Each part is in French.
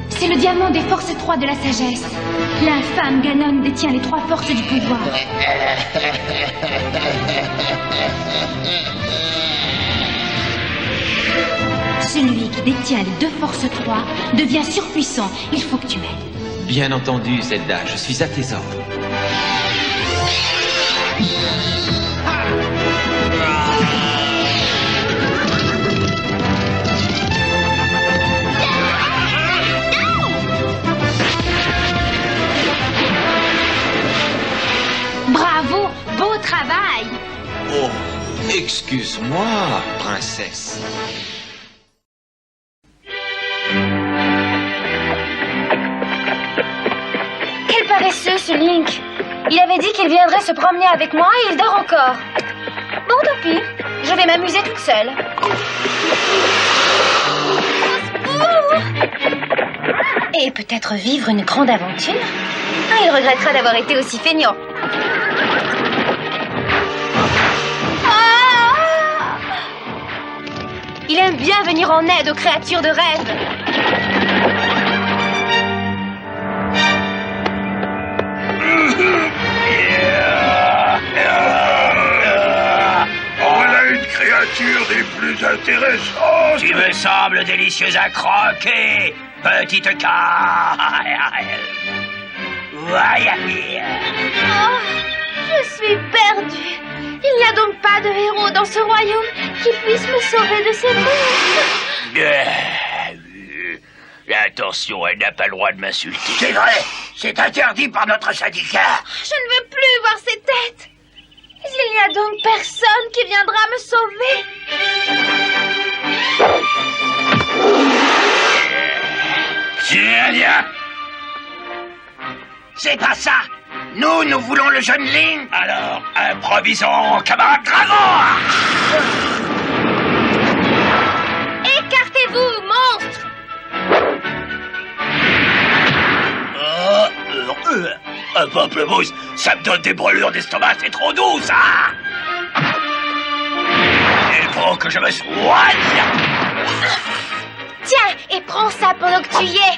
C'est le diamant des forces 3 de la sagesse. L'infâme Ganon détient les 3 forces du pouvoir. Celui qui détient les 2 forces 3 devient surpuissant. Il faut que tu m'aides. Bien entendu, Zelda, je suis à tes ordres. Bravo, beau travail. Oh, excuse-moi, princesse. Quel paresseux, ce Link. Il avait dit qu'il viendrait se promener avec moi et il dort encore. Bon, tant pis. Je vais m'amuser toute seule. Et peut-être vivre une grande aventure. Ah, il regrettera d'avoir été aussi feignant. Ah! Il aime bien venir en aide aux créatures de rêve. Voilà une créature des plus intéressantes. Tu me sembles délicieuse à croquer, petite carrière. Oh, je suis perdue. Il n'y a donc pas de héros dans ce royaume qui puisse me sauver de ces monstres. Attention, elle n'a pas le droit de m'insulter. C'est vrai, c'est interdit par notre syndicat. Je ne veux plus voir ces têtes. Il n'y a donc personne qui viendra me sauver. Tiens. C'est pas ça. Nous voulons le jeune Link. Alors, improvisons, camarade dragon. Écartez-vous, monstre. Un pamplemousse, ça me donne des brûlures d'estomac, c'est trop doux, ça. Il faut que je me soigne. Tiens, et prends ça pendant que tu y es.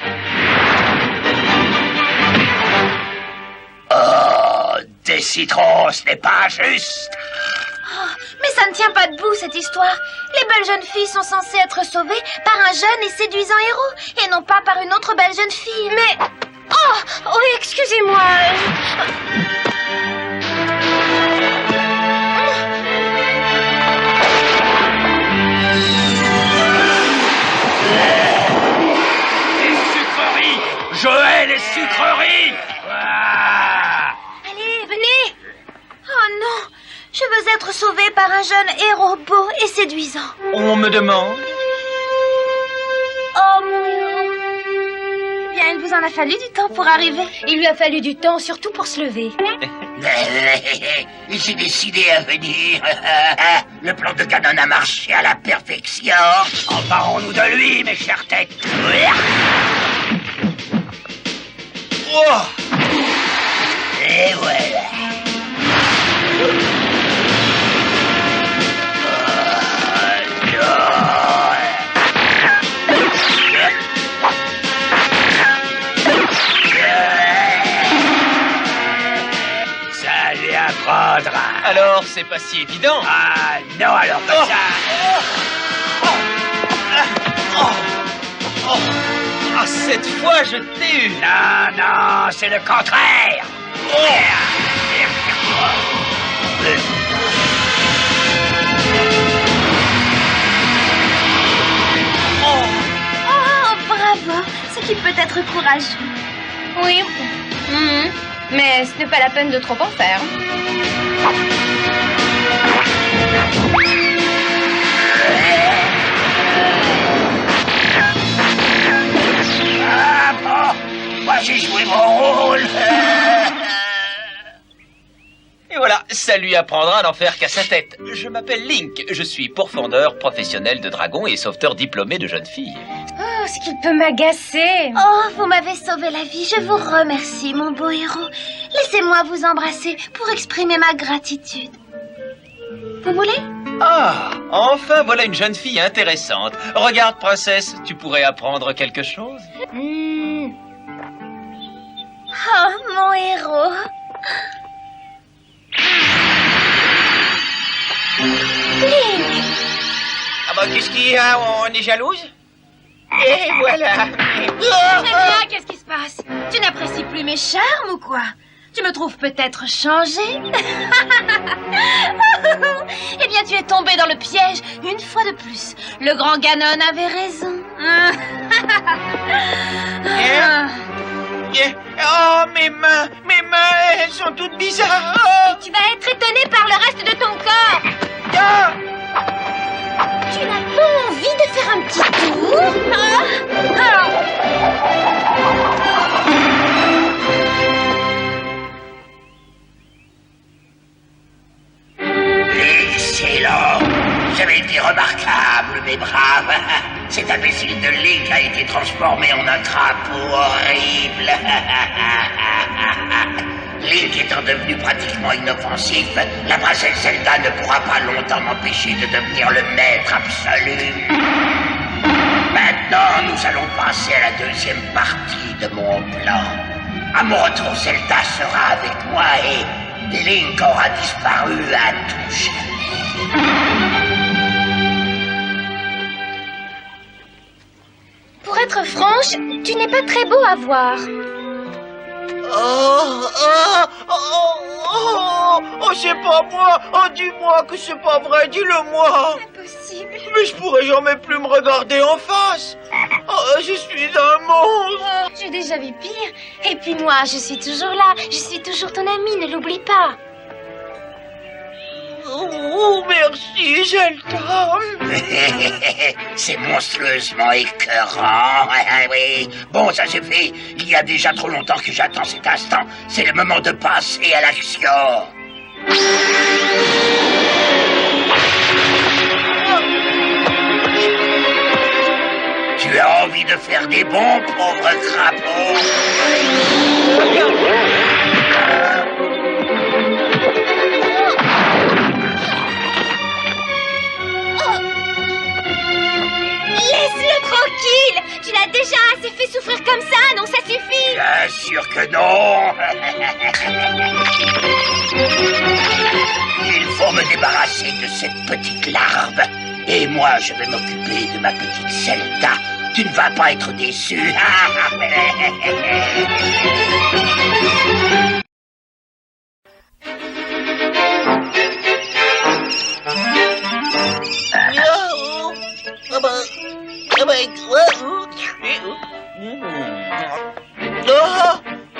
Oh, des citrons, ce n'est pas juste. Oh, mais ça ne tient pas debout, cette histoire. Les belles jeunes filles sont censées être sauvées par un jeune et séduisant héros, et non pas par une autre belle jeune fille. Mais... Oh, excusez-moi. Les sucreries, je hais les sucreries. Allez, venez. Oh non, je veux être sauvée par un jeune héros beau et séduisant. On me demande. Oh mon héros. Bien, il vous en a fallu du temps pour arriver. Il lui a fallu du temps, surtout pour se lever. Il s'est décidé à venir. Le plan de Ganon a marché à la perfection. Emparons-nous de lui, mes chères têtes. Oh, Et voilà. Ça lui apprendra. alors c'est pas si évident. Ah non, alors comme ça. Ah, cette fois, je t'ai eu. Non, c'est le contraire. Oh, bravo. Ce qui peut être courageux. Oui. Mais ce n'est pas la peine de trop en faire. Ah bon, moi j'ai joué mon rôle. Et voilà, Ça lui apprendra à n'en faire qu'à sa tête. Je m'appelle Link, je suis pourfendeur professionnel de dragons et sauveteur diplômé de jeunes filles. Oh, ce qu'il peut m'agacer. Oh, vous m'avez sauvé la vie. Je vous remercie, mon beau héros. Laissez-moi vous embrasser pour exprimer ma gratitude. Vous voulez? Ah, enfin voilà une jeune fille intéressante. Regarde, princesse, tu pourrais apprendre quelque chose? Oh, mon héros. Link! Ah bah qu'est-ce qu'il y a? On est jalouse? Et voilà. Très bien, qu'est-ce qui se passe? Tu n'apprécies plus mes charmes ou quoi? Tu me trouves peut-être changée? Eh bien, tu es tombé dans le piège une fois de plus. Le grand Ganon avait raison. Oh, mes mains, elles sont toutes bizarres. Oh. Tu vas être étonné par le reste de ton corps. Ah. Tu n'as pas envie de faire un petit tour? Excellent. J'avais été remarquable, mes braves. Cet imbécile de Link a été transformé en un crapaud horrible. Link étant devenu pratiquement inoffensif, la princesse Zelda ne pourra pas longtemps m'empêcher de devenir le maître absolu. Maintenant, nous allons passer à la deuxième partie de mon plan. À mon retour, Zelda sera avec moi et Link aura disparu à tout jamais. Pour être franche, tu n'es pas très beau à voir. C'est pas moi. Oh, dis-moi que c'est pas vrai, dis-le-moi. Impossible. Mais je pourrais jamais plus me regarder en face. Oh, je suis un monstre. J'ai déjà vu pire. Et puis moi, je suis toujours là. Je suis toujours ton amie, ne l'oublie pas. Oh, merci, Zelda. C'est monstrueusement écœurant. Oui. Bon, ça c'est fait. Il y a déjà trop longtemps que j'attends cet instant. C'est le moment de passer à l'action. Tu as envie de faire des bons, pauvre crapaud? Laisse-le tranquille. Tu l'as déjà assez fait souffrir comme ça, non, ça suffit. Bien sûr que non. Il faut me débarrasser de cette petite larve. Et moi, je vais m'occuper de ma petite Zelda. Tu ne vas pas être déçu.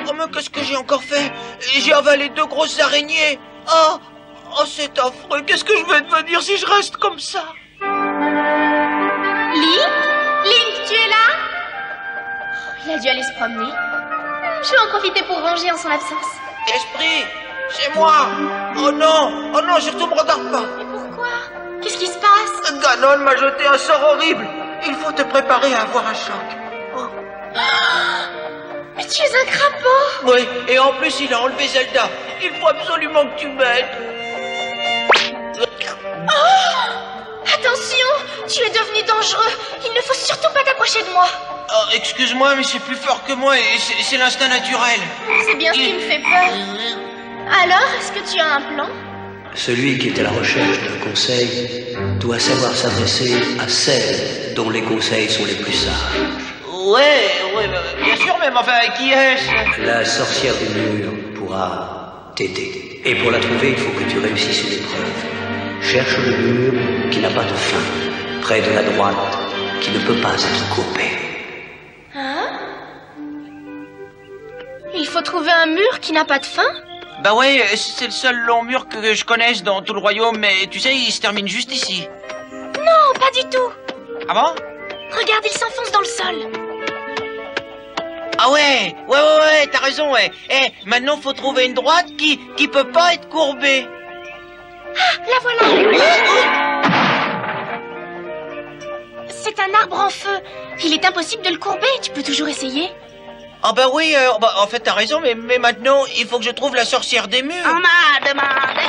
Oh, mais qu'est-ce que j'ai encore fait? J'ai avalé 2 grosses araignées. Oh, c'est affreux. Qu'est-ce que je vais devenir si je reste comme ça? Link? Link, tu es là? Il a dû aller se promener. Je vais en profiter pour ranger en son absence. Esprit, c'est moi. Oh non, surtout me regarde pas. Mais pourquoi? Qu'est-ce qui se passe? Ganon m'a jeté un sort horrible. Il faut te préparer à avoir un choc. Oh. Mais tu es un crapaud. Oui, et en plus il a enlevé Zelda. Il faut absolument que tu m'aides. Attention, tu es devenu dangereux. Il ne faut surtout pas t'approcher de moi. Oh, excuse-moi, mais c'est plus fort que moi et c'est l'instinct naturel. C'est bien ce qui me fait peur. Alors, est-ce que tu as un plan? Celui qui est à la recherche d'un conseil doit savoir s'adresser à celle dont les conseils sont les plus sages. Ouais, bien sûr, mais enfin, qui est-ce? La sorcière du mur pourra t'aider. Et pour la trouver, il faut que tu réussisses une épreuve. Cherche le mur qui n'a pas de fin, près de la droite, qui ne peut pas être coupée. Hein? Il faut trouver un mur qui n'a pas de fin? Bah ouais, c'est le seul long mur que je connaisse dans tout le royaume, mais tu sais, il se termine juste ici. Non, pas du tout. Ah bon? Regarde, il s'enfonce dans le sol. Ah ouais, t'as raison, ouais. Maintenant, faut trouver une droite qui peut pas être courbée. La voilà. C'est un arbre en feu. Il est impossible de le courber. Tu peux toujours essayer. Ah bah oui, en fait t'as raison, mais maintenant il faut que je trouve la sorcière des murs. On m'a demandé.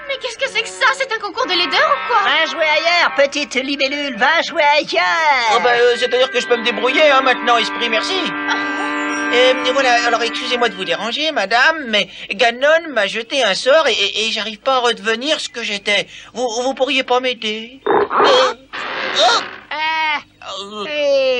Mais qu'est-ce que c'est que ça? C'est un concours de laideur ou quoi? Va jouer ailleurs, petite libellule, va jouer ailleurs. Ah bah c'est-à-dire que je peux me débrouiller hein, maintenant, esprit, merci. Et voilà, alors excusez-moi de vous déranger, madame, mais Ganon m'a jeté un sort et j'arrive pas à redevenir ce que j'étais. Vous pourriez pas m'aider?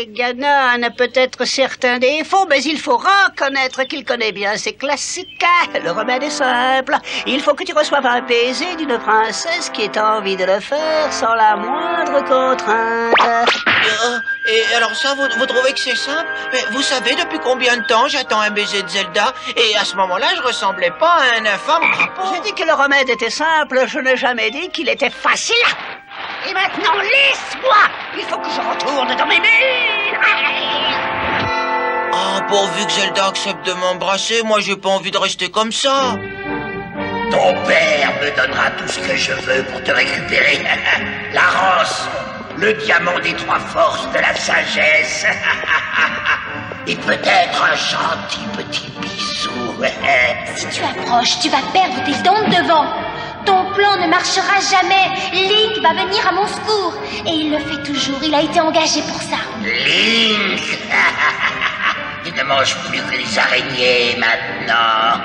Ganon a peut-être certains défauts, mais il faut reconnaître qu'il connaît bien ses classiques. Le remède est simple. Il faut que tu reçoives un baiser d'une princesse qui ait envie de le faire sans la moindre contrainte. Et alors ça, vous trouvez que c'est simple? Mais vous savez depuis combien de temps j'attends un baiser de Zelda? Et à ce moment-là, je ressemblais pas à un infâme crapaud. J'ai dit que le remède était simple, je n'ai jamais dit qu'il était facile. Et maintenant, laisse-moi! Il faut que je retourne dans mes murs! Ah, pourvu que Zelda accepte de m'embrasser, moi j'ai pas envie de rester comme ça. Ton père me donnera tout ce que je veux pour te récupérer. La rançon, le diamant des 3 forces de la sagesse. Et peut-être un gentil petit bisou. Si tu approches, tu vas perdre tes dents de devant. Ton plan ne marchera jamais. Link va venir à mon secours. Et il le fait toujours. Il a été engagé pour ça. Link. Tu ne manges plus que les araignées maintenant.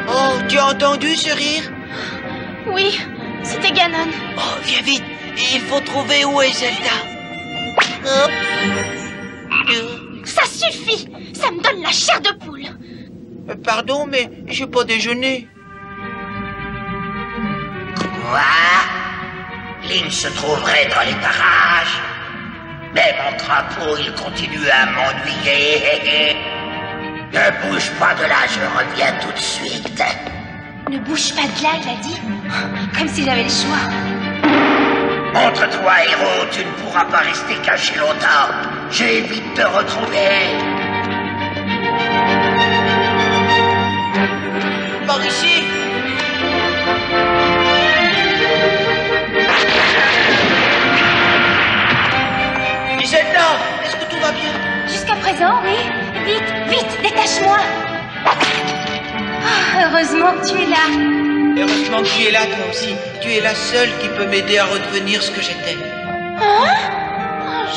Oh, tu as entendu ce rire? Oui, c'était Ganon. Oh, viens vite. Il faut trouver où est Zelda. Hop. Ça suffit. Ça me donne la chair de poule. Pardon, mais j'ai pas déjeuné. Quoi? Link se trouverait dans les parages. Mais mon crapaud, il continue à m'ennuyer. Ne bouge pas de là, je reviens tout de suite. Ne bouge pas de là, il a dit. Comme si j'avais le choix. Montre-toi, héros, tu ne pourras pas rester caché longtemps. Je vais vite te retrouver. Par ici. Zelda, est-ce que tout va bien? Jusqu'à présent, oui. Vite, vite, détache-moi. Oh, heureusement que tu es là. Heureusement que tu es là, toi aussi. Tu es la seule qui peut m'aider à redevenir ce que j'étais. Hein?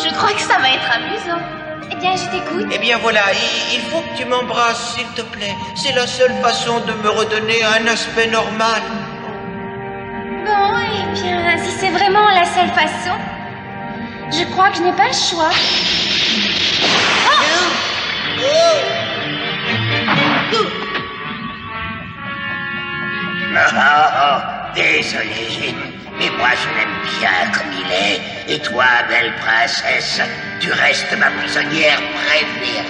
Je crois que ça va être amusant. Eh bien, je t'écoute. Eh bien voilà, il faut que tu m'embrasses, s'il te plaît. C'est la seule façon de me redonner un aspect normal. Bon, eh bien, si c'est vraiment la seule façon, je crois que je n'ai pas le choix. Oh, désolé, mais moi je l'aime bien comme il est. Et toi, belle princesse, tu restes ma prisonnière préférée.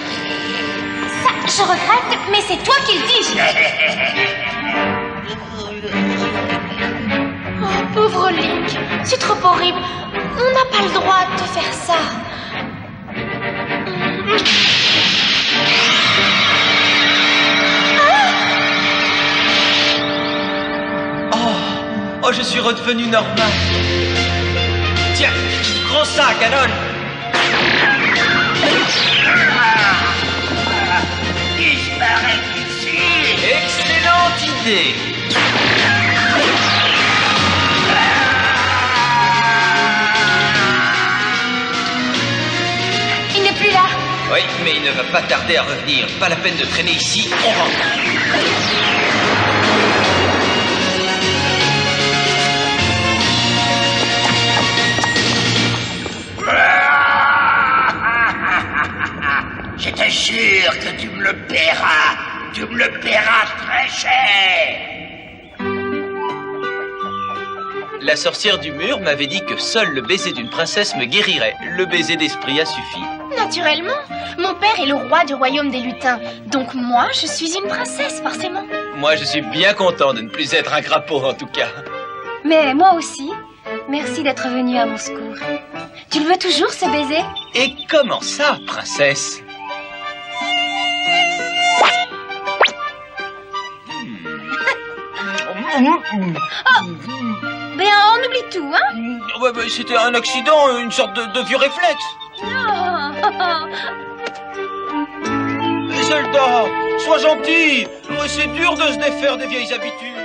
Ça, je regrette, mais c'est toi qui le dis. Oh, pauvre Link, c'est trop horrible. On n'a pas le droit de te faire ça. Oh, je suis redevenu normal. Tiens, prends ça, Ganon. Disparaît d'ici. Excellente idée. Il n'est plus là. Oui, mais il ne va pas tarder à revenir. Pas la peine de traîner ici, on rentre. Je t'assure que tu me le paieras. Tu me le paieras très cher. La sorcière du mur m'avait dit que seul le baiser d'une princesse me guérirait. Le baiser d'esprit a suffi. Naturellement. Mon père est le roi du royaume des lutins. Donc moi, je suis une princesse, forcément. Moi, je suis bien content de ne plus être un crapaud, en tout cas. Mais moi aussi. Merci d'être venu à mon secours. Tu Tu le veux toujours, ce baiser? Et comment ça, princesse? Ben, on oublie tout, hein? Ouais, c'était un accident, une sorte de vieux réflexe. Zelda, sois gentil. C'est dur de se défaire des vieilles habitudes.